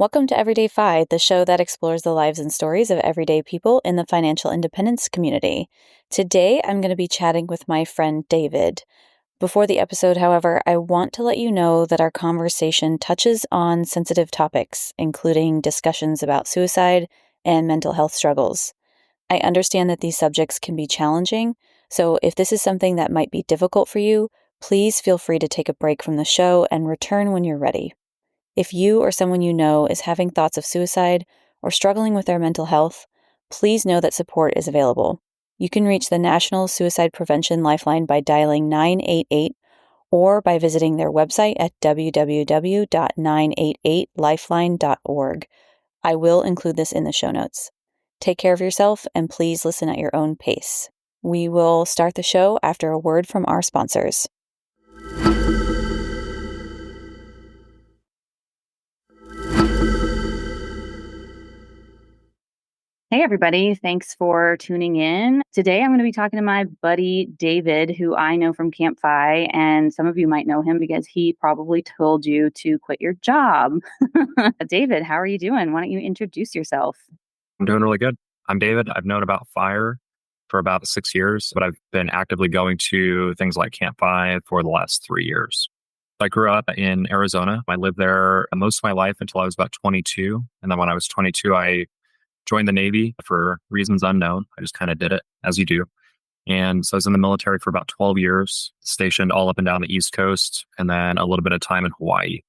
Welcome to EverydayFI, the show that explores the lives and stories of everyday people in the financial independence community. Today, I'm going to be chatting with my friend David. Before the episode, however, I want to let you know that our conversation touches on sensitive topics, including discussions about suicide and mental health struggles. I understand that these subjects can be challenging, so if this is something that might be difficult for you, please feel free to take a break from the show and return when you're ready. If you or someone you know is having thoughts of suicide or struggling with their mental health, please know that support is available. You can reach the National Suicide Prevention Lifeline by dialing 988 or by visiting their website at www.988lifeline.org. I will include this in the show notes. Take care of yourself and please listen at your own pace. We will start the show after a word from our sponsors. Hey, everybody. Thanks for tuning in. Today, I'm going to be talking to my buddy, David, who I know from Camp FI, and some of you might know him because he probably told you to quit your job. David, how are you doing? Why don't you introduce yourself? I'm doing really good. I'm David. I've known about FIRE for about 6 years, but I've been actively going to things like Camp FI for the last 3 years. I grew up in Arizona. I lived there most of my life until I was about 22. And then when I was 22, I joined the Navy for reasons unknown. I just kind of did it as you do. And so I was in the military for about 12 years, stationed all up and down the East Coast, and then a little bit of time in Hawaii.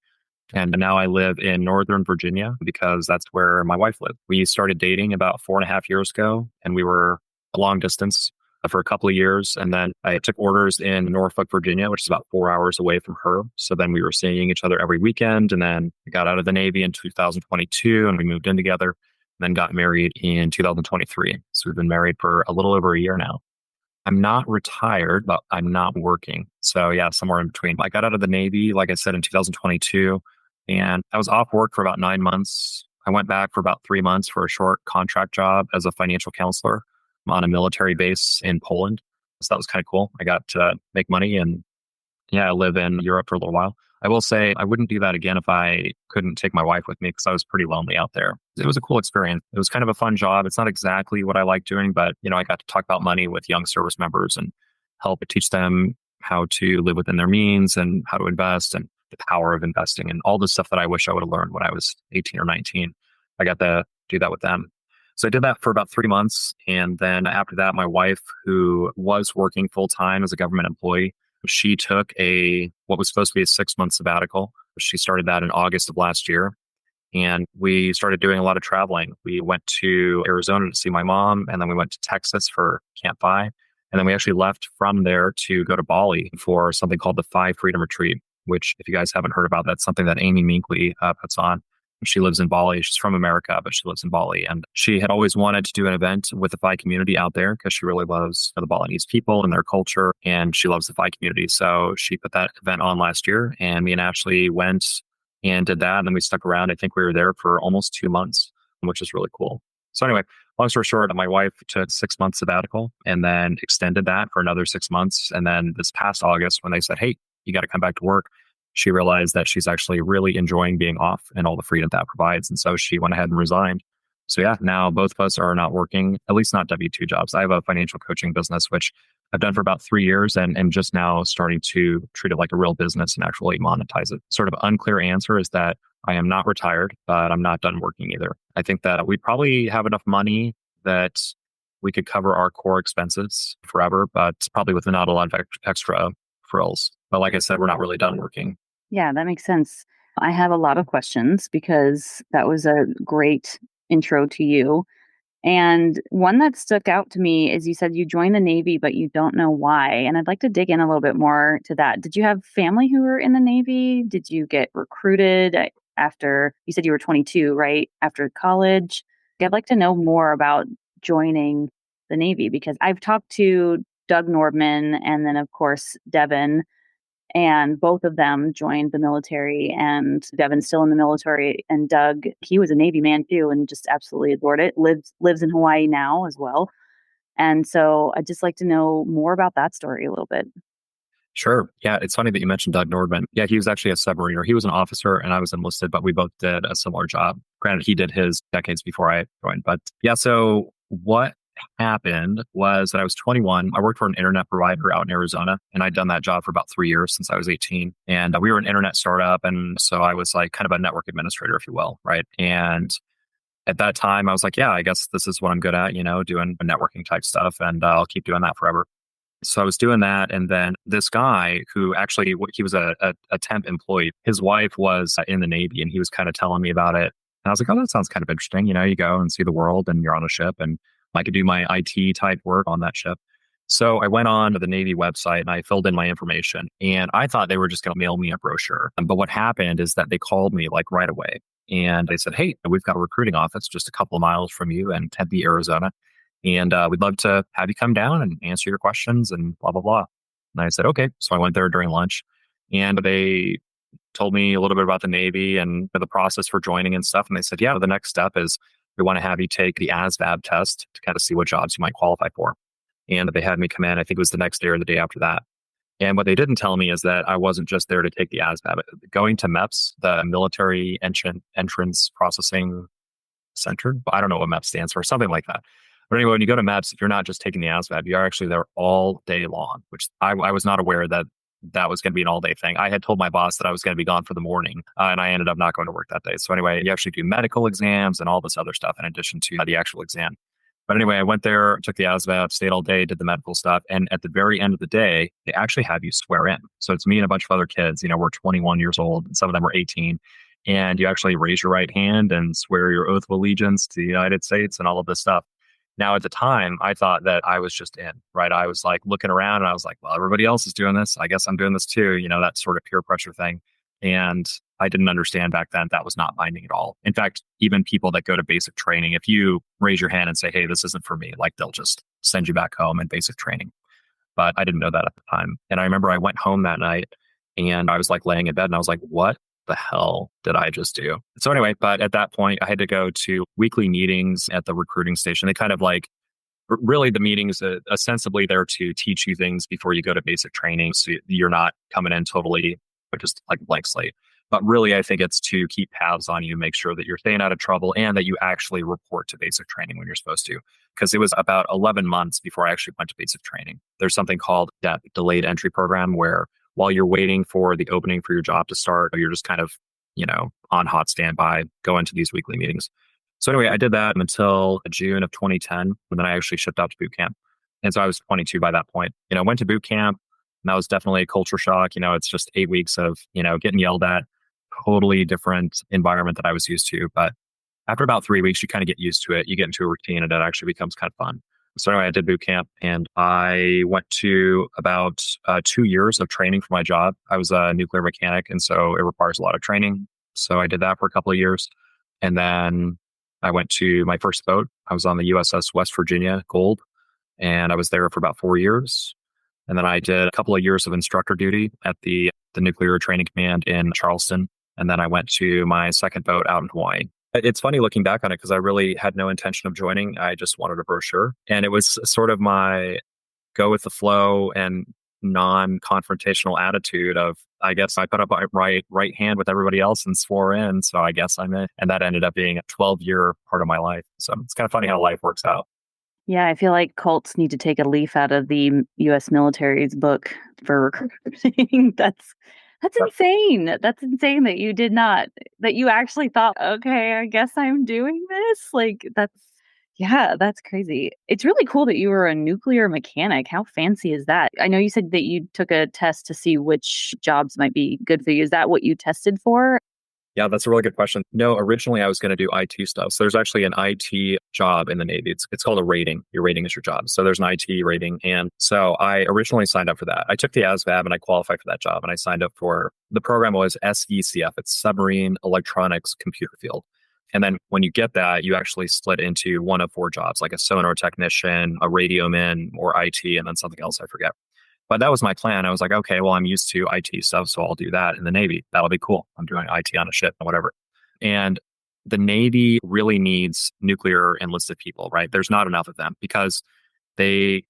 And now I live in Northern Virginia because that's where my wife lived. We started dating about 4.5 years ago, and we were a long distance for a couple of years. And then I took orders in Norfolk, Virginia, which is about 4 hours away from her. So then we were seeing each other every weekend. And then I got out of the Navy in 2022 and we moved in together, and then got married in 2023. So we've been married for a little over a year now. I'm not retired, but I'm not working. So yeah, somewhere in between. I got out of the Navy, like I said, in 2022, and I was off work for about 9 months. I went back for about 3 months for a short contract job as a financial counselor on a military base in Poland. So that was kind of cool. I got to make money and yeah, I live in Europe for a little while. I will say I wouldn't do that again if I couldn't take my wife with me because I was pretty lonely out there. It was a cool experience. It was kind of a fun job. It's not exactly what I like doing, but I got to talk about money with young service members and help teach them how to live within their means and how to invest and the power of investing and all the stuff that I wish I would have learned when I was 18 or 19. I got to do that with them. So I did that for about 3 months. And then after that, my wife, who was working full time as a government employee, she took what was supposed to be a 6-month sabbatical. She started that in August of last year. And we started doing a lot of traveling. We went to Arizona to see my mom, and then we went to Texas for Camp FI. And then we actually left from there to go to Bali for something called the FI Freedom Retreat, which, if you guys haven't heard about, that's something that Amy Minkley puts on. She lives in Bali. She's from America, but she lives in Bali. And she had always wanted to do an event with the FI community out there because she really loves the Balinese people and their culture. And she loves the FI community. So she put that event on last year. And me and Ashley went and did that. And then we stuck around. I think we were there for almost 2 months, which is really cool. So anyway, long story short, my wife took 6 months sabbatical and then extended that for another 6 months. And then this past August, when they said, hey, you got to come back to work, she realized that she's actually really enjoying being off and all the freedom that provides. And so she went ahead and resigned. So yeah, now both of us are not working, at least not W-2 jobs. I have a financial coaching business, which I've done for about 3 years and just now starting to treat it like a real business and actually monetize it. Sort of unclear answer is that I am not retired, but I'm not done working either. I think that we probably have enough money that we could cover our core expenses forever, but probably with not a lot of extra frills. But like I said, we're not really done working. Yeah, that makes sense. I have a lot of questions because that was a great intro to you. And one that stuck out to me is you said you joined the Navy, but you don't know why. And I'd like to dig in a little bit more to that. Did you have family who were in the Navy? Did you get recruited after you said you were 22, right? After college? I'd like to know more about joining the Navy because I've talked to Doug Nordman and then, of course, Devin, and both of them joined the military, and Devin's still in the military, and Doug, he was a Navy man too and just absolutely adored it. Lives in Hawaii now as well. And so I'd just like to know more about that story a little bit. Sure. Yeah, it's funny that you mentioned Doug Nordman. Yeah, he was actually a submariner. He was an officer and I was enlisted, but we both did a similar job. Granted, he did his decades before I joined. But yeah, so what happened was that I was 21. I worked for an internet provider out in Arizona, and I'd done that job for about 3 years since I was 18. And we were an internet startup. And so I was like kind of a network administrator, if you will. Right. And at that time, I was like, yeah, I guess this is what I'm good at, doing networking type stuff. And I'll keep doing that forever. So I was doing that, and then this guy who actually he was a temp employee. His wife was in the Navy, and he was kind of telling me about it. And I was like, "Oh, that sounds kind of interesting." You go and see the world, and you're on a ship, and I could do my IT type work on that ship. So I went on to the Navy website and I filled in my information, and I thought they were just going to mail me a brochure. But what happened is that they called me like right away, and they said, "Hey, we've got a recruiting office just a couple of miles from you in Tempe, Arizona. And we'd love to have you come down and answer your questions and blah, blah, blah." And I said, okay. So I went there during lunch and they told me a little bit about the Navy and the process for joining and stuff. And they said, yeah, the next step is we want to have you take the ASVAB test to kind of see what jobs you might qualify for. And they had me come in, I think it was the next day or the day after that. And what they didn't tell me is that I wasn't just there to take the ASVAB. Going to MEPS, the Military Entrance Processing Center. I don't know what MEP stands for, something like that. But anyway, when you go to MEPS, you're not just taking the ASVAB, you're actually there all day long, which I was not aware that that was going to be an all day thing. I had told my boss that I was going to be gone for the morning, and I ended up not going to work that day. So anyway, you actually do medical exams and all this other stuff in addition to the actual exam. But anyway, I went there, took the ASVAB, stayed all day, did the medical stuff. And at the very end of the day, they actually have you swear in. So it's me and a bunch of other kids. We're 21 years old, and some of them are 18. And you actually raise your right hand and swear your oath of allegiance to the United States and all of this stuff. Now, at the time, I thought that I was just in, right? I was like looking around and I was like, well, everybody else is doing this. I guess I'm doing this too, that sort of peer pressure thing. And I didn't understand back then that was not binding at all. In fact, even people that go to basic training, if you raise your hand and say, hey, this isn't for me, like they'll just send you back home in basic training. But I didn't know that at the time. And I remember I went home that night and I was like laying in bed and I was like, what the hell did I just do? So anyway, but at that point, I had to go to weekly meetings at the recruiting station. They kind of like, really the meetings ostensibly there to teach you things before you go to basic training. So you're not coming in totally just like blank slate. But really, I think it's to keep tabs on you, make sure that you're staying out of trouble and that you actually report to basic training when you're supposed to. Because it was about 11 months before I actually went to basic training. There's something called that delayed entry program where while you're waiting for the opening for your job to start, you're just kind of, on hot standby, going to these weekly meetings. So anyway, I did that until June of 2010, and then I actually shipped out to boot camp. And so I was 22 by that point. Went to boot camp, and that was definitely a culture shock. It's just 8 weeks of, getting yelled at, totally different environment that I was used to. But after about 3 weeks, you kind of get used to it. You get into a routine and it actually becomes kind of fun. So anyway, I did boot camp and I went to about 2 years of training for my job. I was a nuclear mechanic, and so it requires a lot of training. So I did that for a couple of years. And then I went to my first boat. I was on the USS West Virginia Gold, and I was there for about 4 years. And then I did a couple of years of instructor duty at the Nuclear Training Command in Charleston. And then I went to my second boat out in Hawaii. It's funny looking back on it because I really had no intention of joining. I just wanted a brochure. And it was sort of my go with the flow and non-confrontational attitude of, I guess I put up my right hand with everybody else and swore in. So I guess I'm in. And that ended up being a 12-year part of my life. So it's kind of funny how life works out. Yeah, I feel like cults need to take a leaf out of the U.S. military's book for recruiting. That's insane. That's insane that you did not, that you actually thought, okay, I guess I'm doing this. Like yeah, that's crazy. It's really cool that you were a nuclear mechanic. How fancy is that? I know you said that you took a test to see which jobs might be good for you. Is that what you tested for? Yeah, that's a really good question. No, originally I was going to do IT stuff. So there's actually an IT job in the Navy. It's called a rating. Your rating is your job. So there's an IT rating. And so I originally signed up for that. I took the ASVAB and I qualified for that job. And I signed up for, the program was SECF. It's Submarine Electronics Computer Field. And then when you get that, you actually split into one of four jobs, like a sonar technician, a radioman, or IT, and then something else I forget. But that was my plan. I was like, okay, well, I'm used to IT stuff, so I'll do that in the Navy. That'll be cool. I'm doing IT on a ship or whatever. And the Navy really needs nuclear enlisted people, right? There's not enough of them because they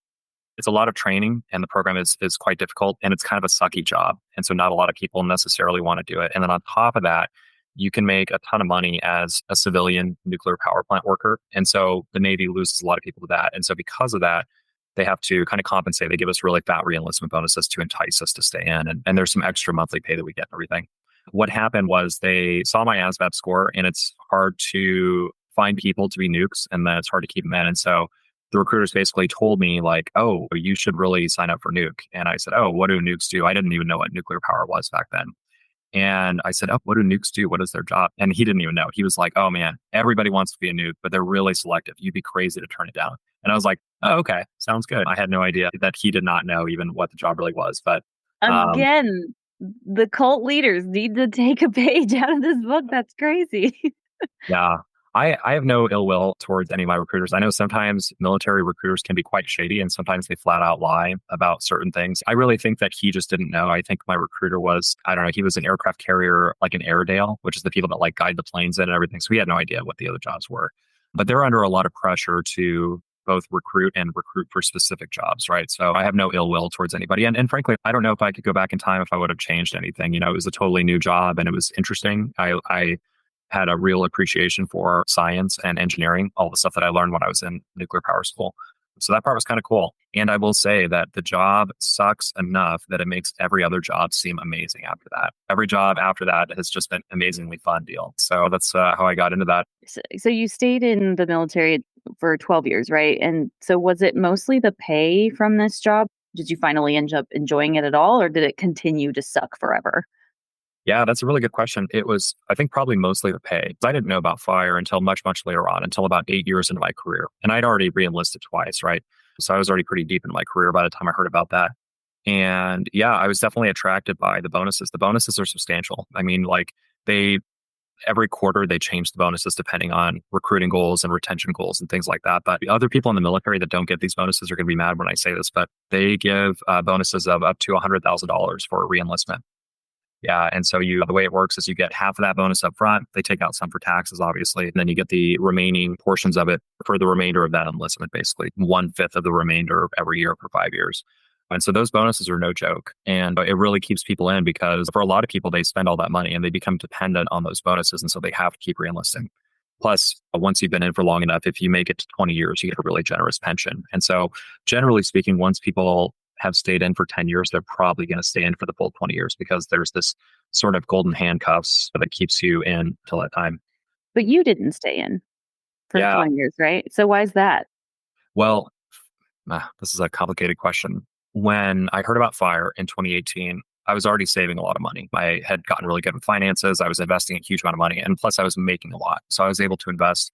it's a lot of training, and the program is quite difficult, and it's kind of a sucky job. And so not a lot of people necessarily want to do it. And then on top of that, you can make a ton of money as a civilian nuclear power plant worker. And so the Navy loses a lot of people to that. And so because of that, they have to kind of compensate. They give us really fat reenlistment bonuses to entice us to stay in. And there's some extra monthly pay that we get and everything. What happened was they saw my ASVAB score, and it's hard to find people to be nukes, and then it's hard to keep them in. And so the recruiters basically told me like, oh, you should really sign up for nuke. And I said, oh, what do nukes do? I didn't even know what nuclear power was back then. And I said, oh, what do nukes do? What is their job? And he didn't even know. He was like, oh man, everybody wants to be a nuke, but they're really selective. You'd be crazy to turn it down. And I was like, oh, okay, sounds good. I had no idea that he did not know even what the job really was. But um, Again, the cult leaders need to take a page out of this book. That's crazy. yeah, I have no ill will towards any of my recruiters. I know sometimes military recruiters can be quite shady, and sometimes they flat out lie about certain things. I really think that he just didn't know. I think my recruiter was, I don't know, he was an aircraft carrier, like an Airedale, which is the people that like guide the planes in and everything. So he had no idea what the other jobs were. But they're under a lot of pressure to both recruit and recruit for specific jobs, right? So I have no ill will towards anybody. And frankly, I don't know if I could go back in time if I would have changed anything. You know, it was a totally new job and it was interesting. I had a real appreciation for science and engineering, all the stuff that I learned when I was in nuclear power school. So that part was kind of cool. And I will say that the job sucks enough that it makes every other job seem amazing after that. Every job after that has just been an amazingly fun deal. So that's how I got into that. So you stayed in the military for 12 years, right? And so was it mostly the pay from this job? Did you finally end up enjoying it at all, or did it continue to suck forever? Yeah, that's a really good question. It was, I think, probably mostly the pay. I didn't know about fire until much, much later on, until about 8 years into my career. And I'd already re-enlisted twice, right? So I was already pretty deep into my career by the time I heard about that. And yeah, I was definitely attracted by the bonuses. The bonuses are substantial. I mean, like they, every quarter they change the bonuses depending on recruiting goals and retention goals and things like that. But the other people in the military that don't get these bonuses are going to be mad when I say this, but they give bonuses of up to $100,000 for reenlistment. Yeah. And so the way it works is you get half of that bonus up front. They take out some for taxes, obviously. And then you get the remaining portions of it for the remainder of that enlistment, basically 1/5 of the remainder every year for 5 years. And so those bonuses are no joke. And it really keeps people in because for a lot of people, they spend all that money and they become dependent on those bonuses. And so they have to keep reenlisting. Plus, once you've been in for long enough, if you make it to 20 years, you get a really generous pension. And so generally speaking, once people have stayed in for 10 years, they're probably going to stay in for the full 20 years because there's this sort of golden handcuffs that keeps you in till that time. But you didn't stay in for Yeah. 20 years, right? So why is that? Well, this is a complicated question. When I heard about fire in 2018, I was already saving a lot of money. I had gotten really good with finances. I was investing a huge amount of money. And plus, I was making a lot. So I was able to invest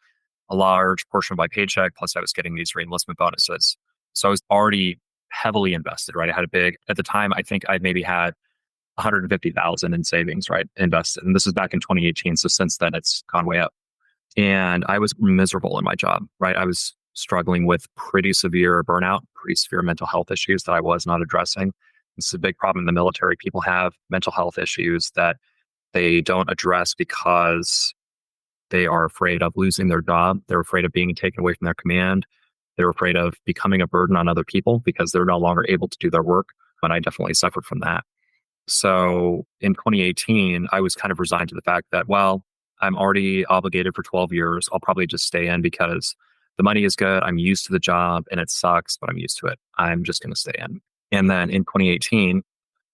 a large portion of my paycheck. Plus, I was getting these reenlistment bonuses. So I was already heavily invested, right? I had a big, at the time, I think I maybe had 150,000 in savings, right? Invested. And this is back in 2018. So since then it's gone way up. And I was miserable in my job, right? I was struggling with pretty severe burnout, pretty severe mental health issues that I was not addressing. This is a big problem in the military. People have mental health issues that they don't address because they are afraid of losing their job. They're afraid of being taken away from their command. They're afraid of becoming a burden on other people because they're no longer able to do their work. And I definitely suffered from that. So in 2018, I was kind of resigned to the fact that, well, I'm already obligated for 12 years. I'll probably just stay in because the money is good. I'm used to the job and it sucks, but I'm used to it. I'm just going to stay in. And then in 2018,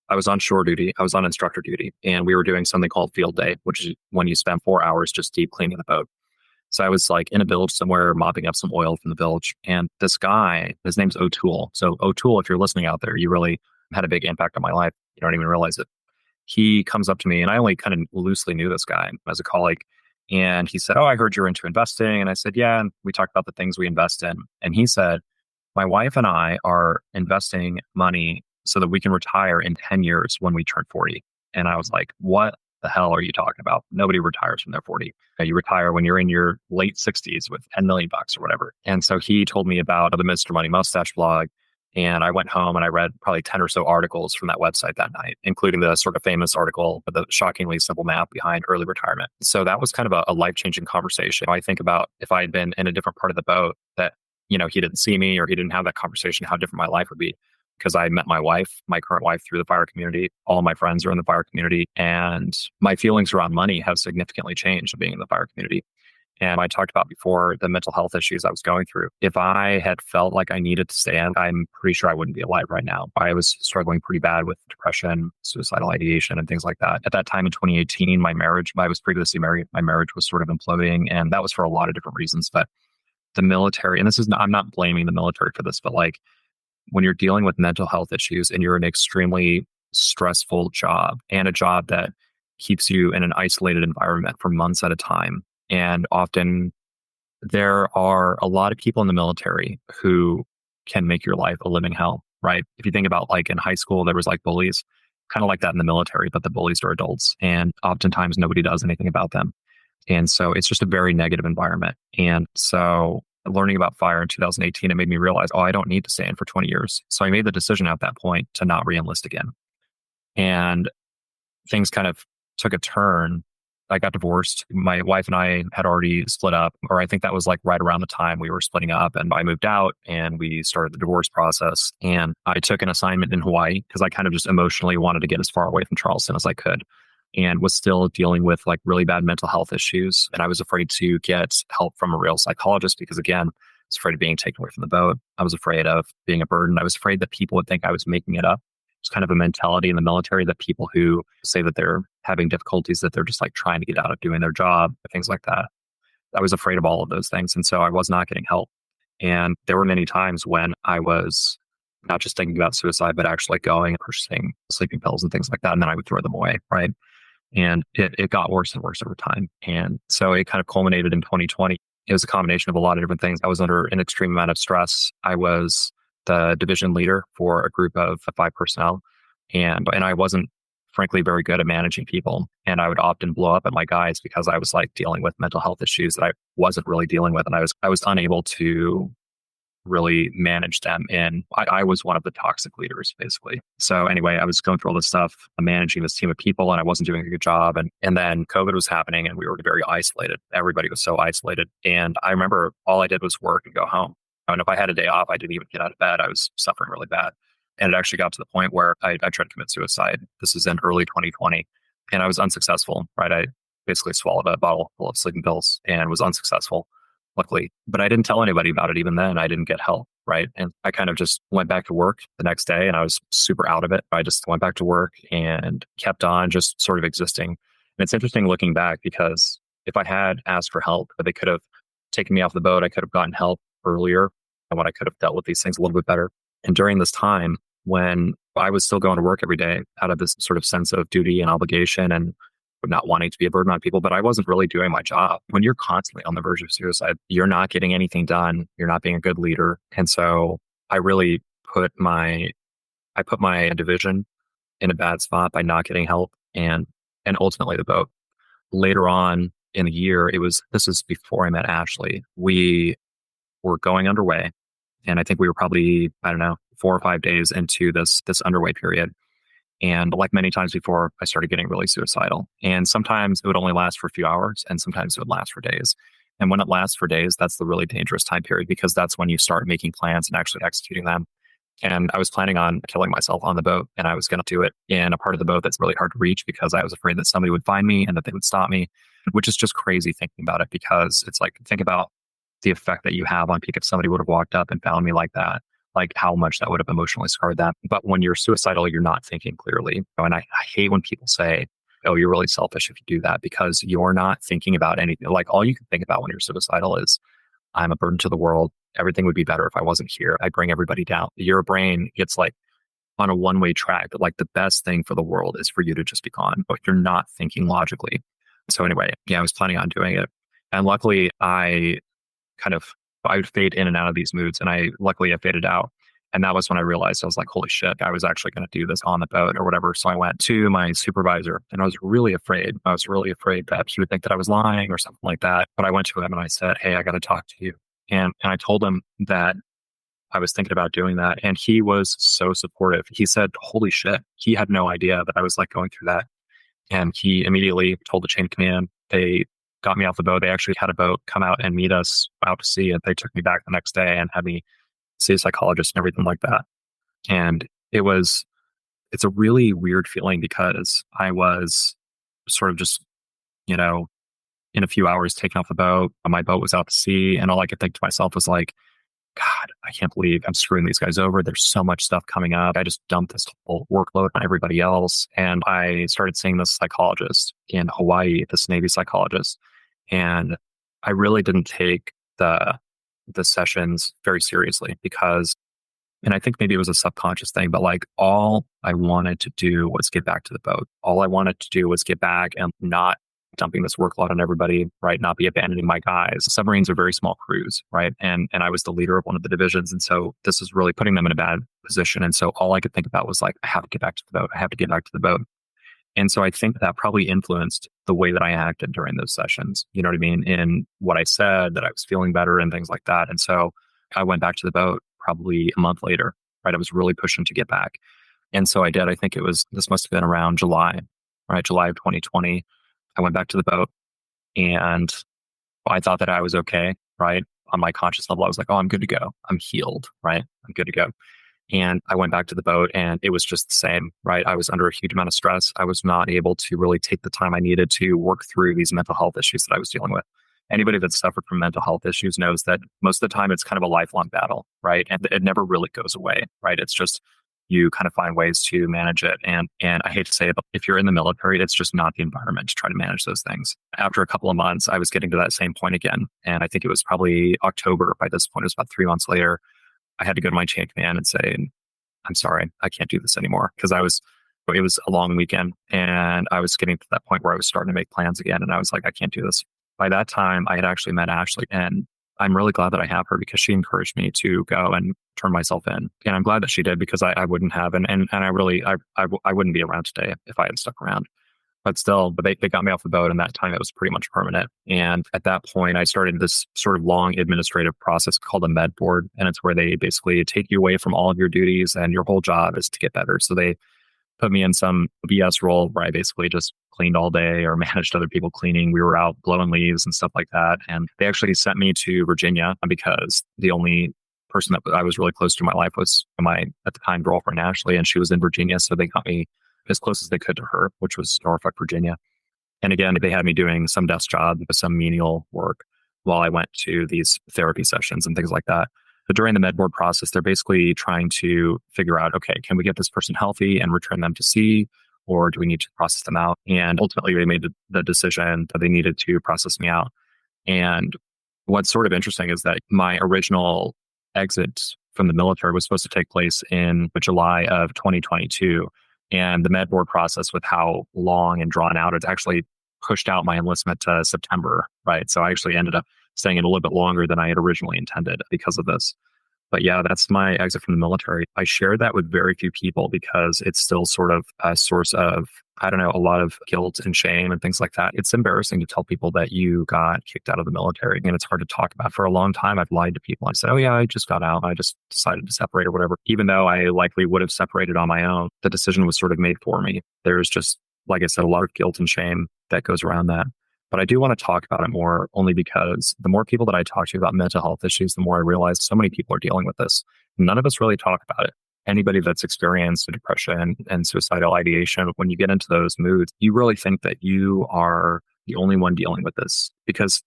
I was on shore duty. I was on instructor duty and we were doing something called field day, which is when you spend 4 hours just deep cleaning the boat. So I was like in a bilge somewhere, mopping up some oil from the bilge. And this guy, his name's O'Toole. So O'Toole, if you're listening out there, you really had a big impact on my life. You don't even realize it. He comes up to me and I only kind of loosely knew this guy as a colleague. And he said, oh, I heard you're into investing. And I said, yeah. And we talked about the things we invest in. And he said, my wife and I are investing money so that we can retire in 10 years when we turn 40. And I was like, what the hell are you talking about? Nobody retires when they're 40. You retire when you're in your late 60s with 10 million bucks or whatever. And so he told me about the Mr. Money Mustache blog. And I went home and I read probably 10 or so articles from that website that night, including the sort of famous article, the shockingly simple math behind early retirement. So that was kind of a life-changing conversation. I think about if I had been in a different part of the boat, that he didn't see me or he didn't have that conversation, how different my life would be. Because I met my wife, my current wife, through the fire community. All my friends are in the fire community. And my feelings around money have significantly changed being in the fire community. And I talked about before the mental health issues I was going through. If I had felt like I needed to stay in, I'm pretty sure I wouldn't be alive right now. I was struggling pretty bad with depression, suicidal ideation, and things like that. At that time in 2018, my marriage, I was previously married, my marriage was sort of imploding. And that was for a lot of different reasons. But the military, and this is not, I'm not blaming the military for this, but like when you're dealing with mental health issues and you're in an extremely stressful job and a job that keeps you in an isolated environment for months at a time. And often there are a lot of people in the military who can make your life a living hell, right? If you think about like in high school, there was like bullies, kind of like that in the military, but the bullies are adults. And oftentimes nobody does anything about them. And so it's just a very negative environment. And so learning about fire in 2018, it made me realize, oh, I don't need to stay in for 20 years. So I made the decision at that point to not re-enlist again. And things kind of took a turn. I got divorced. My wife and I had already split up, or I think that was like right around the time we were splitting up. And I moved out and we started the divorce process. And I took an assignment in Hawaii because I kind of just emotionally wanted to get as far away from Charleston as I could, and was still dealing with like really bad mental health issues. And I was afraid to get help from a real psychologist because, again, I was afraid of being taken away from the boat. I was afraid of being a burden. I was afraid that people would think I was making it up. It's kind of a mentality in the military that people who say that they're having difficulties, that they're just like trying to get out of doing their job, things like that. I was afraid of all of those things. And so I was not getting help. And there were many times when I was not just thinking about suicide, but actually going and purchasing sleeping pills and things like that. And then I would throw them away. Right. And it got worse and worse over time. And so it kind of culminated in 2020. It was a combination of a lot of different things. I was under an extreme amount of stress. I was the division leader for a group of 5 personnel. And I wasn't frankly very good at managing people. And I would often blow up at my guys because I was like dealing with mental health issues that I wasn't really dealing with. And I was unable to really manage them. And I was one of the toxic leaders, basically. So anyway, I was going through all this stuff, managing this team of people, and I wasn't doing a good job. And then COVID was happening and we were very isolated. Everybody was so isolated. And I remember all I did was work and go home. And if I had a day off, I didn't even get out of bed. I was suffering really bad. And it actually got to the point where I tried to commit suicide. This is in early 2020. And I was unsuccessful, right? I basically swallowed a bottle full of sleeping pills and was unsuccessful, luckily. But I didn't tell anybody about it. Even then, I didn't get help, right? And I kind of just went back to work the next day and I was super out of it. I just went back to work and kept on just sort of existing. And it's interesting looking back because if I had asked for help, they could have taken me off the boat. I could have gotten help earlier and when I could have dealt with these things a little bit better. And during this time, when I was still going to work every day out of this sort of sense of duty and obligation and not wanting to be a burden on people, but I wasn't really doing my job. When you're constantly on the verge of suicide, you're not getting anything done. You're not being a good leader. And so I really put my division in a bad spot by not getting help and ultimately the boat. Later on in the year, this is before I met Ashley. We were going underway. And I think we were probably, I don't know, 4 or 5 days into this underway period. And like many times before, I started getting really suicidal. And sometimes it would only last for a few hours and sometimes it would last for days. And when it lasts for days, that's the really dangerous time period because that's when you start making plans and actually executing them. And I was planning on killing myself on the boat and I was going to do it in a part of the boat that's really hard to reach because I was afraid that somebody would find me and that they would stop me, which is just crazy thinking about it because it's like, think about the effect that you have on people if somebody would have walked up and found me like that, like how much that would have emotionally scarred them. But when you're suicidal, you're not thinking clearly. And I hate when people say, oh, you're really selfish if you do that because you're not thinking about anything. Like all you can think about when you're suicidal is, I'm a burden to the world. Everything would be better if I wasn't here. I bring everybody down. Your brain gets like on a one-way track. Like the best thing for the world is for you to just be gone, but you're not thinking logically. So anyway, yeah, I was planning on doing it. And luckily I would fade in and out of these moods. And I faded out. And that was when I realized I was like, holy shit, I was actually going to do this on the boat or whatever. So I went to my supervisor and I was really afraid. I was really afraid that he would think that I was lying or something like that. But I went to him and I said, hey, I got to talk to you. And I told him that I was thinking about doing that. And he was so supportive. He said, holy shit. He had no idea that I was like going through that. And he immediately told the chain of command. They got me off the boat. They actually had a boat come out and meet us out to sea, and they took me back the next day and had me see a psychologist and everything like that. And it's a really weird feeling because I was sort of just, you know, in a few hours taken off the boat. My boat was out to sea, and all I could think to myself was like, God, I can't believe I'm screwing these guys over. There's so much stuff coming up. I just dumped this whole workload on everybody else. And I started seeing this psychologist in Hawaii, this Navy psychologist. And I really didn't take the sessions very seriously because, and I think maybe it was a subconscious thing, but like all I wanted to do was get back to the boat. All I wanted to do was get back and not dumping this workload on everybody, right? Not be abandoning my guys. Submarines are very small crews, right? And I was the leader of one of the divisions. And so this is really putting them in a bad position. And so all I could think about was like, I have to get back to the boat. I have to get back to the boat. And so I think that probably influenced the way that I acted during those sessions. You know what I mean? In what I said, that I was feeling better and things like that. And so I went back to the boat probably a month later, right? I was really pushing to get back. And so I did. I think this must have been around July, right? July of 2020. I went back to the boat and I thought that I was okay, right? On my conscious level, I was like, oh, I'm good to go. I'm healed, right? I'm good to go. And I went back to the boat and it was just the same, right? I was under a huge amount of stress. I was not able to really take the time I needed to work through these mental health issues that I was dealing with. Anybody that's suffered from mental health issues knows that most of the time it's kind of a lifelong battle, right? And it never really goes away, right? It's just you kind of find ways to manage it. And I hate to say it, but if you're in the military, it's just not the environment to try to manage those things. After a couple of months, I was getting to that same point again. And I think it was probably October by this point. It was about 3 months later. I had to go to my chain command and say, I'm sorry, I can't do this anymore. Because it was a long weekend and I was getting to that point where I was starting to make plans again. And I was like, I can't do this. By that time, I had actually met Ashley, and I'm really glad that I have her because she encouraged me to go and turn myself in. And I'm glad that she did because I wouldn't have. And I really, I wouldn't be around today if I had stuck around. But still, they got me off the boat, and that time it was pretty much permanent. And at that point, I started this sort of long administrative process called a med board. And it's where they basically take you away from all of your duties and your whole job is to get better. So they put me in some BS role where I basically just cleaned all day or managed other people cleaning. We were out blowing leaves and stuff like that. And they actually sent me to Virginia because the only person that I was really close to in my life was my, at the time, girlfriend, Ashley, and she was in Virginia. So they got me as close as they could to her, which was Norfolk, Virginia. And again, they had me doing some desk job, some menial work while I went to these therapy sessions and things like that. But during the med board process, they're basically trying to figure out, okay, can we get this person healthy and return them to sea? Or do we need to process them out? And ultimately, they made the decision that they needed to process me out. And what's sort of interesting is that my original exit from the military was supposed to take place in July of 2022. And the med board process, with how long and drawn out, it's actually pushed out my enlistment to September, right? So I actually ended up staying in a little bit longer than I had originally intended because of this. But yeah, that's my exit from the military. I share that with very few people because it's still sort of a source of, I don't know, a lot of guilt and shame and things like that. It's embarrassing to tell people that you got kicked out of the military, and it's hard to talk about. For a long time, I've lied to people. I said, oh yeah, I just got out. I just decided to separate or whatever. Even though I likely would have separated on my own, the decision was sort of made for me. There's just, like I said, a lot of guilt and shame that goes around that. But I do want to talk about it more, only because the more people that I talk to about mental health issues, the more I realize so many people are dealing with this. None of us really talk about it. Anybody that's experienced depression and suicidal ideation, when you get into those moods, you really think that you are the only one dealing with this because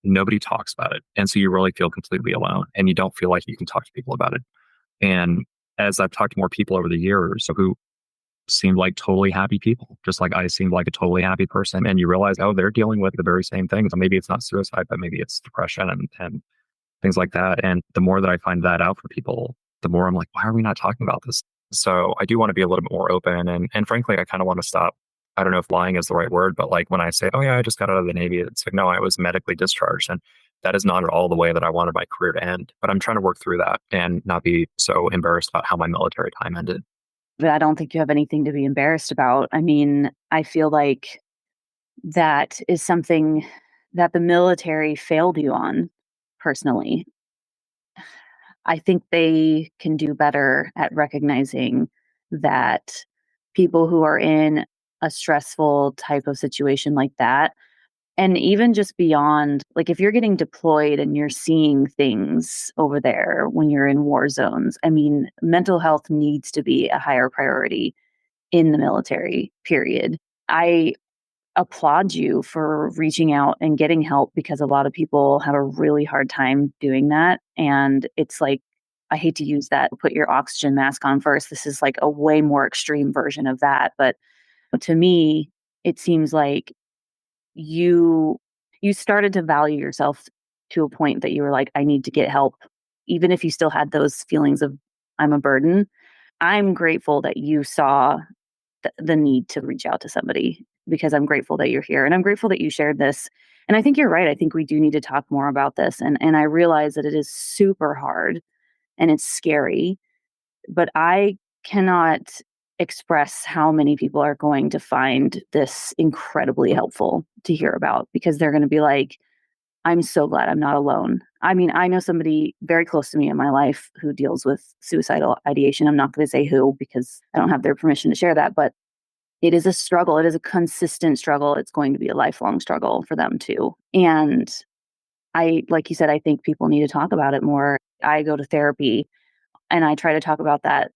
nobody talks about it. And so you really feel completely alone and you don't feel like you can talk to people about it. And as I've talked to more people over the years who seemed like totally happy people, just like I seemed like a totally happy person. And you realize, oh, they're dealing with the very same things. Maybe it's not suicide, but maybe it's depression and things like that. And the more that I find that out for people, the more I'm like, why are we not talking about this? So I do want to be a little bit more open. And frankly, I kind of want to stop. I don't know if lying is the right word, but like when I say, oh yeah, I just got out of the Navy, it's like, no, I was medically discharged. And that is not at all the way that I wanted my career to end. But I'm trying to work through that and not be so embarrassed about how my military time ended. But I don't think you have anything to be embarrassed about. I mean, I feel like that is something that the military failed you on personally. I think they can do better at recognizing that people who are in a stressful type of situation like that And even just beyond, like if you're getting deployed and you're seeing things over there when you're in war zones, I mean, mental health needs to be a higher priority in the military, period. I applaud you for reaching out and getting help because a lot of people have a really hard time doing that. And it's like, I hate to use that, put your oxygen mask on first. This is like a way more extreme version of that. But to me, it seems like you you started to value yourself to a point that you were like, I need to get help, even if you still had those feelings of I'm a burden. I'm grateful that you saw the need to reach out to somebody because I'm grateful that you're here and I'm grateful that you shared this. And I think you're right. I think we do need to talk more about this. And I realize that it is super hard and it's scary, but I cannot express how many people are going to find this incredibly helpful to hear about because they're going to be like, I'm so glad I'm not alone. I mean, I know somebody very close to me in my life who deals with suicidal ideation. I'm not going to say who because I don't have their permission to share that, but it is a struggle. It is a consistent struggle. It's going to be a lifelong struggle for them too. And like you said, I think people need to talk about it more. I go to therapy and I try to talk about that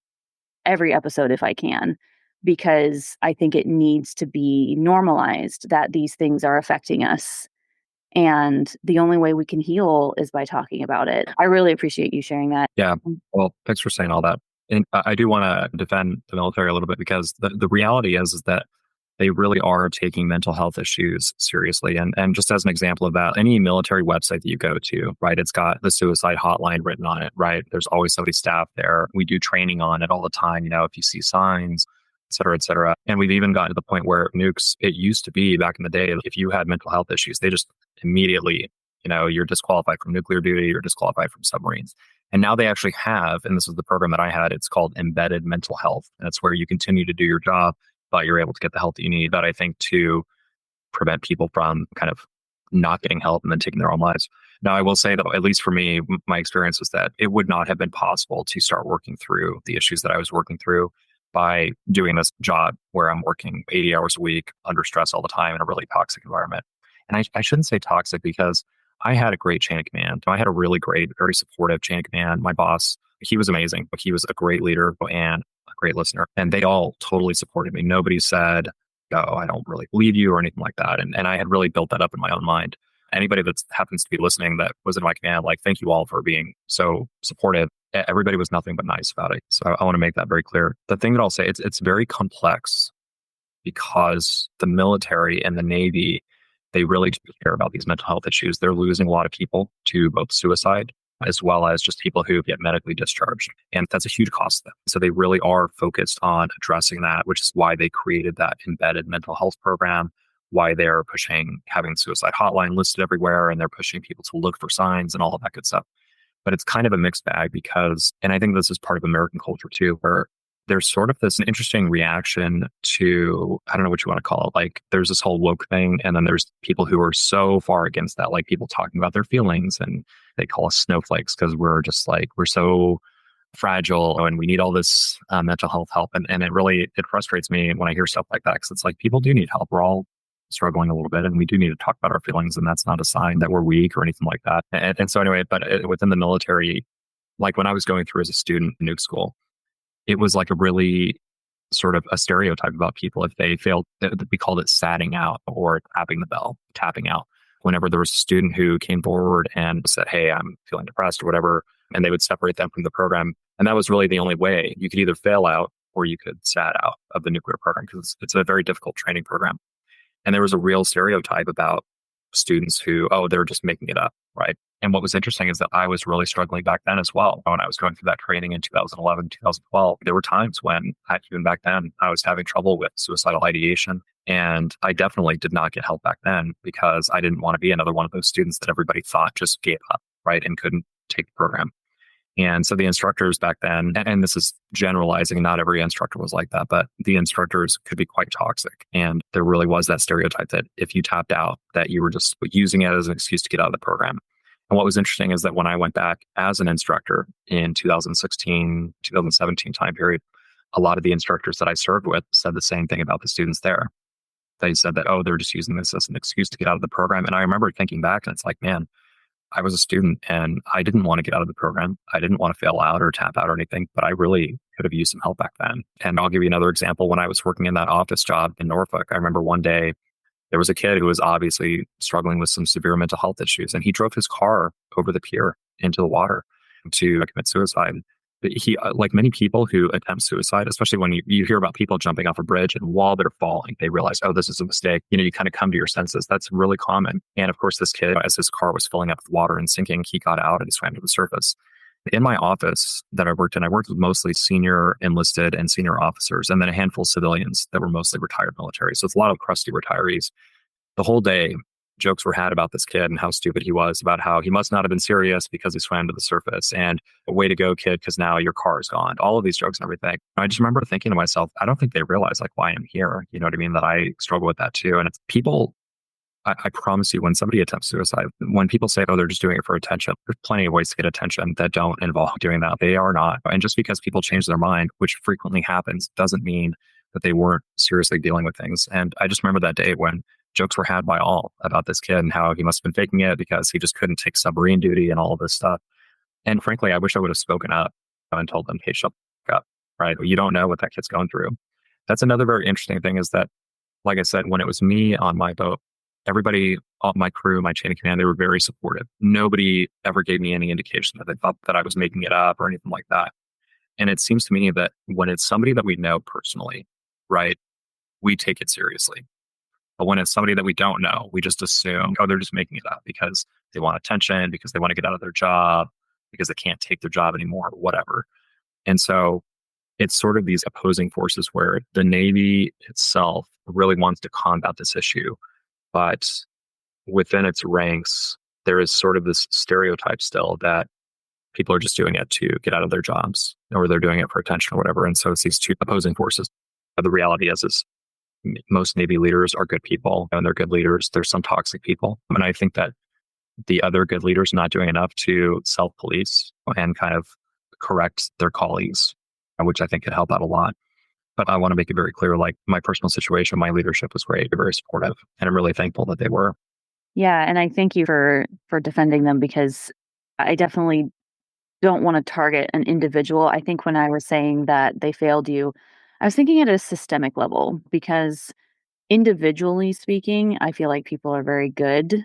every episode if I can, because I think it needs to be normalized that these things are affecting us. And the only way we can heal is by talking about it. I really appreciate you sharing that. Yeah. Well, thanks for saying all that. And I do want to defend the military a little bit because the reality is that they really are taking mental health issues seriously. And just as an example of that, any military website that you go to, right, it's got the suicide hotline written on it, right? There's always somebody staff there. We do training on it all the time, if you see signs, et cetera, et cetera. And we've even gotten to the point where nukes, it used to be back in the day, if you had mental health issues, they just immediately, you're disqualified from nuclear duty, you're disqualified from submarines. And now they actually have, and this is the program that I had, it's called embedded mental health. And it's where you continue to do your job, but you're able to get the help that you need. That I think to prevent people from kind of not getting help and then taking their own lives. Now, I will say that at least for me, my experience was that it would not have been possible to start working through the issues that I was working through by doing this job where I'm working 80 hours a week under stress all the time in a really toxic environment. And I shouldn't say toxic because I had a great chain of command. I had a really great, very supportive chain of command. My boss, he was amazing, but he was a great leader and a great listener. And they all totally supported me. Nobody said, oh, I don't really believe you or anything like that. And I had really built that up in my own mind. Anybody that happens to be listening that was in my command, like, thank you all for being so supportive. Everybody was nothing but nice about it. So I want to make that very clear. The thing that I'll say, it's very complex because the military and the Navy, they really do care about these mental health issues. They're losing a lot of people to both suicide as well as just people who get medically discharged. And that's a huge cost to them. So they really are focused on addressing that, which is why they created that embedded mental health program, why they're pushing having suicide hotline listed everywhere, and they're pushing people to look for signs and all of that good stuff. But it's kind of a mixed bag because, and I think this is part of American culture too, where there's sort of this interesting reaction to, I don't know what you want to call it. Like there's this whole woke thing. And then there's people who are so far against that, like people talking about their feelings and they call us snowflakes because we're just like, we're so fragile and we need all this mental health help. And it frustrates me when I hear stuff like that because it's like people do need help. We're all struggling a little bit and we do need to talk about our feelings. And that's not a sign that we're weak or anything like that. And so anyway, but within the military, like when I was going through as a student in nuke school, it was like a really sort of a stereotype about people if they failed. We called it satting out or tapping the bell, tapping out. Whenever there was a student who came forward and said, hey, I'm feeling depressed or whatever, and they would separate them from the program. And that was really the only way. You could either fail out or you could sat out of the nuclear program because it's a very difficult training program. And there was a real stereotype about students who, oh, they're just making it up, right? And what was interesting is that I was really struggling back then as well. When I was going through that training in 2011, 2012, there were times when, even back then, I was having trouble with suicidal ideation. And I definitely did not get help back then because I didn't want to be another one of those students that everybody thought just gave up, right? And couldn't take the program. And so the instructors back then, and this is generalizing, not every instructor was like that, but the instructors could be quite toxic. And there really was that stereotype that if you tapped out, that you were just using it as an excuse to get out of the program. And what was interesting is that when I went back as an instructor in 2016, 2017 time period, a lot of the instructors that I served with said the same thing about the students there. they said that, oh, they're just using this as an excuse to get out of the program. And I remember thinking back and it's like, man, I was a student and I didn't want to get out of the program. I didn't want to fail out or tap out or anything, but I really could have used some help back then. And I'll give you another example. When I was working in that office job in Norfolk, I remember one day there was a kid who was obviously struggling with some severe mental health issues, and he drove his car over the pier into the water to commit suicide. But he, like many people who attempt suicide, especially when you hear about people jumping off a bridge and while they're falling, they realize, oh, this is a mistake. You kind of come to your senses. That's really common. And of course, this kid, as his car was filling up with water and sinking, he got out and he swam to the surface. In my office that I worked in, I worked with mostly senior enlisted and senior officers, and then a handful of civilians that were mostly retired military. So it's a lot of crusty retirees. The whole day, jokes were had about this kid and how stupid he was, about how he must not have been serious because he swam to the surface, and way to go, kid, because now your car is gone. All of these jokes and everything. I just remember thinking to myself, I don't think they realize like why I'm here. You know what I mean? That I struggle with that too. And it's people, I promise you, when somebody attempts suicide, when people say, oh, they're just doing it for attention, there's plenty of ways to get attention that don't involve doing that. They are not. And just because people change their mind, which frequently happens, doesn't mean that they weren't seriously dealing with things. And I just remember that day when jokes were had by all about this kid and how he must have been faking it because he just couldn't take submarine duty and all of this stuff. And frankly, I wish I would have spoken up and told them, hey, shut the fuck up, right? You don't know what that kid's going through. That's another very interesting thing is that, like I said, when it was me on my boat, everybody on my crew, my chain of command, they were very supportive. Nobody ever gave me any indication that they thought that I was making it up or anything like that. And it seems to me that when it's somebody that we know personally, right, we take it seriously. But when it's somebody that we don't know, we just assume, oh, they're just making it up because they want attention, because they want to get out of their job, because they can't take their job anymore, whatever. And so it's sort of these opposing forces where the Navy itself really wants to combat this issue. But within its ranks, there is sort of this stereotype still that people are just doing it to get out of their jobs or they're doing it for attention or whatever. And so it's these two opposing forces. The reality is most Navy leaders are good people and they're good leaders. There's some toxic people. And I think that the other good leaders are not doing enough to self-police and kind of correct their colleagues, which I think could help out a lot. But I want to make it very clear, like my personal situation, my leadership was great, very supportive, and I'm really thankful that they were. Yeah, and I thank you for defending them because I definitely don't want to target an individual. I think when I was saying that they failed you, I was thinking at a systemic level because individually speaking, I feel like people are very good.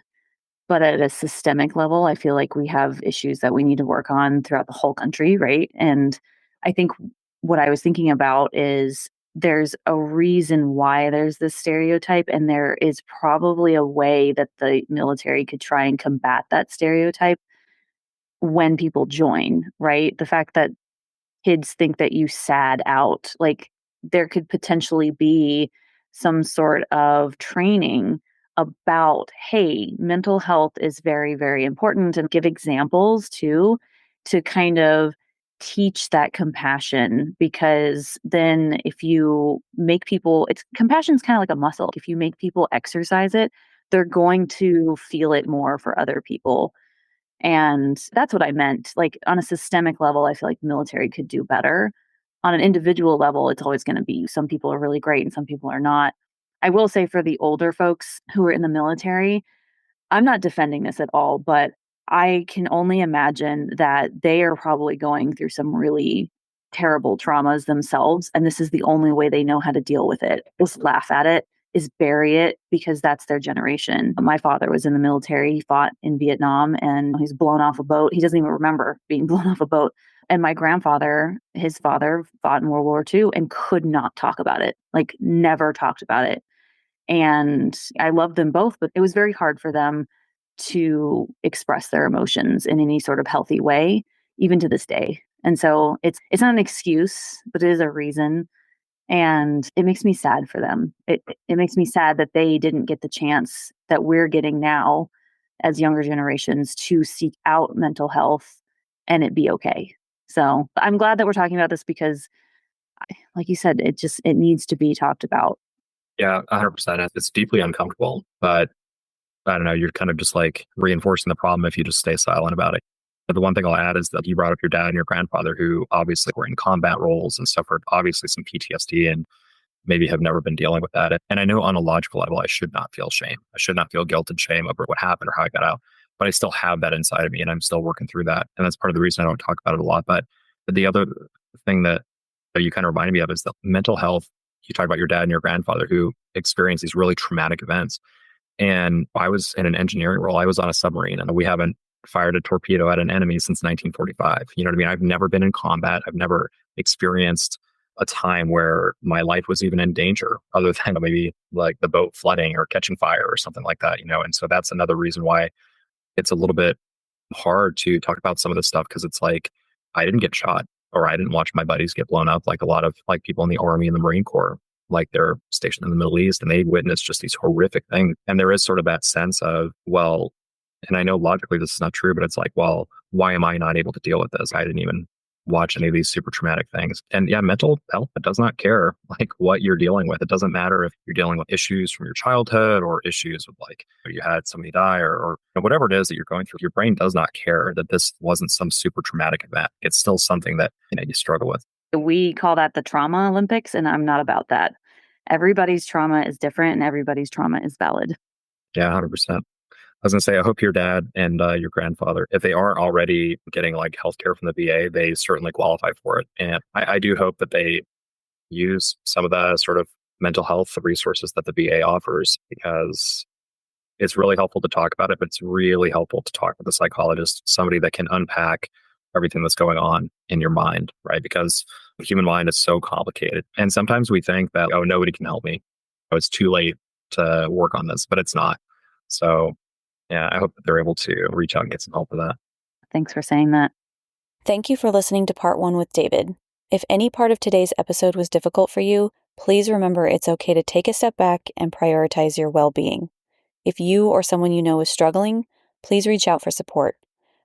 But at a systemic level, I feel like we have issues that we need to work on throughout the whole country, right? And I think what I was thinking about is there's a reason why there's this stereotype, and there is probably a way that the military could try and combat that stereotype when people join, right? The fact that kids think that you sad out, like there could potentially be some sort of training about, hey, mental health is very, very important, and give examples too to kind of teach that compassion. Because then if you make people, it's compassion is kind of like a muscle. If you make people exercise it, they're going to feel it more for other people. And that's what I meant. Like on a systemic level, I feel like the military could do better. On an individual level, it's always going to be some people are really great and some people are not. I will say for the older folks who are in the military, I'm not defending this at all, but I can only imagine that they are probably going through some really terrible traumas themselves. And this is the only way they know how to deal with it is laugh at it, is bury it, because that's their generation. My father was in the military. He fought in Vietnam and he's blown off a boat. He doesn't even remember being blown off a boat. And my grandfather, his father, fought in World War II and could not talk about it, like never talked about it. And I love them both, but it was very hard for them to express their emotions in any sort of healthy way, even to this day. And so it's not an excuse, but it is a reason. And it makes me sad for them. It makes me sad that they didn't get the chance that we're getting now as younger generations to seek out mental health and it be okay. So I'm glad that we're talking about this because, like you said, it needs to be talked about. Yeah, 100%. It's deeply uncomfortable, but I don't know, you're kind of just like reinforcing the problem if you just stay silent about it. But the one thing I'll add is that you brought up your dad and your grandfather who obviously were in combat roles and suffered obviously some PTSD. And maybe have never been dealing with that. And I know on a logical level, I should not feel shame. I should not feel guilt and shame over what happened or how I got out. But I still have that inside of me and I'm still working through that. And that's part of the reason I don't talk about it a lot. But the other thing that you kind of reminded me of is the mental health. You talked about your dad and your grandfather who experienced these really traumatic events. And I was in an engineering role. I was on a submarine and we haven't fired a torpedo at an enemy since 1945. You know what I mean? I've never been in combat. I've never experienced a time where my life was even in danger other than maybe like the boat flooding or catching fire or something like that, And so that's another reason why it's a little bit hard to talk about some of this stuff because it's like, I didn't get shot or I didn't watch my buddies get blown up like a lot of like people in the Army and the Marine Corps, like they're stationed in the Middle East and they witness just these horrific things. And there is sort of that sense of, well, and I know logically this is not true, but it's like, well, why am I not able to deal with this? I didn't even watch any of these super traumatic things. And yeah, mental health, it does not care like what you're dealing with. It doesn't matter if you're dealing with issues from your childhood or issues with like you had somebody die or whatever it is that you're going through. Your brain does not care that this wasn't some super traumatic event. It's still something that you struggle with. We call that the trauma Olympics, and I'm not about that. Everybody's trauma is different and everybody's trauma is valid. Yeah, 100%. I was going to say, I hope your dad and your grandfather, if they aren't already getting like healthcare from the VA, they certainly qualify for it. And I do hope that they use some of the sort of mental health resources that the VA offers because it's really helpful to talk about it, but it's really helpful to talk with a psychologist, somebody that can unpack everything that's going on in your mind, right? Because the human mind is so complicated. And sometimes we think that, oh, nobody can help me. Oh, it's too late to work on this, but it's not. So yeah, I hope that they're able to reach out and get some help with that. Thanks for saying that. Thank you for listening to part 1 with David. If any part of today's episode was difficult for you, please remember it's okay to take a step back and prioritize your well-being. If you or someone you know is struggling, please reach out for support.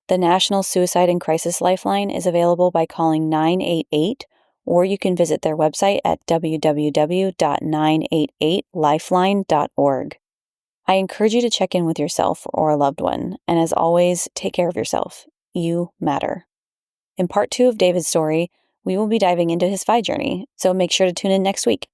The National Suicide and Crisis Lifeline is available by calling 988, or you can visit their website at www.988lifeline.org. I encourage you to check in with yourself or a loved one, and as always, take care of yourself. You matter. In part 2 of David's story, we will be diving into his FI journey, so make sure to tune in next week.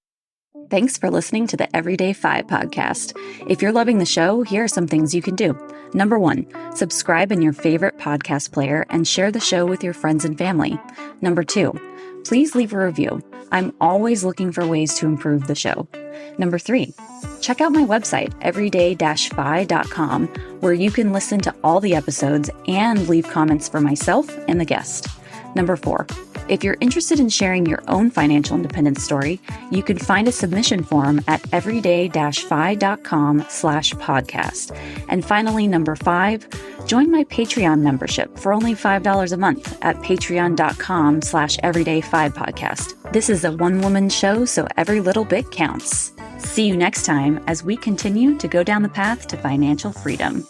Thanks for listening to the EverydayFI podcast. If you're loving the show, here are some things you can do. Number 1, subscribe in your favorite podcast player and share the show with your friends and family. Number 2, please leave a review. I'm always looking for ways to improve the show. Number 3, check out my website, EverydayFI.com, where you can listen to all the episodes and leave comments for myself and the guest. Number 4, if you're interested in sharing your own financial independence story, you can find a submission form at everyday-fi.com/podcast. And finally, number 5, join my Patreon membership for only $5 a month at patreon.com/everydayfi podcast. This is a one-woman show, so every little bit counts. See you next time as we continue to go down the path to financial freedom.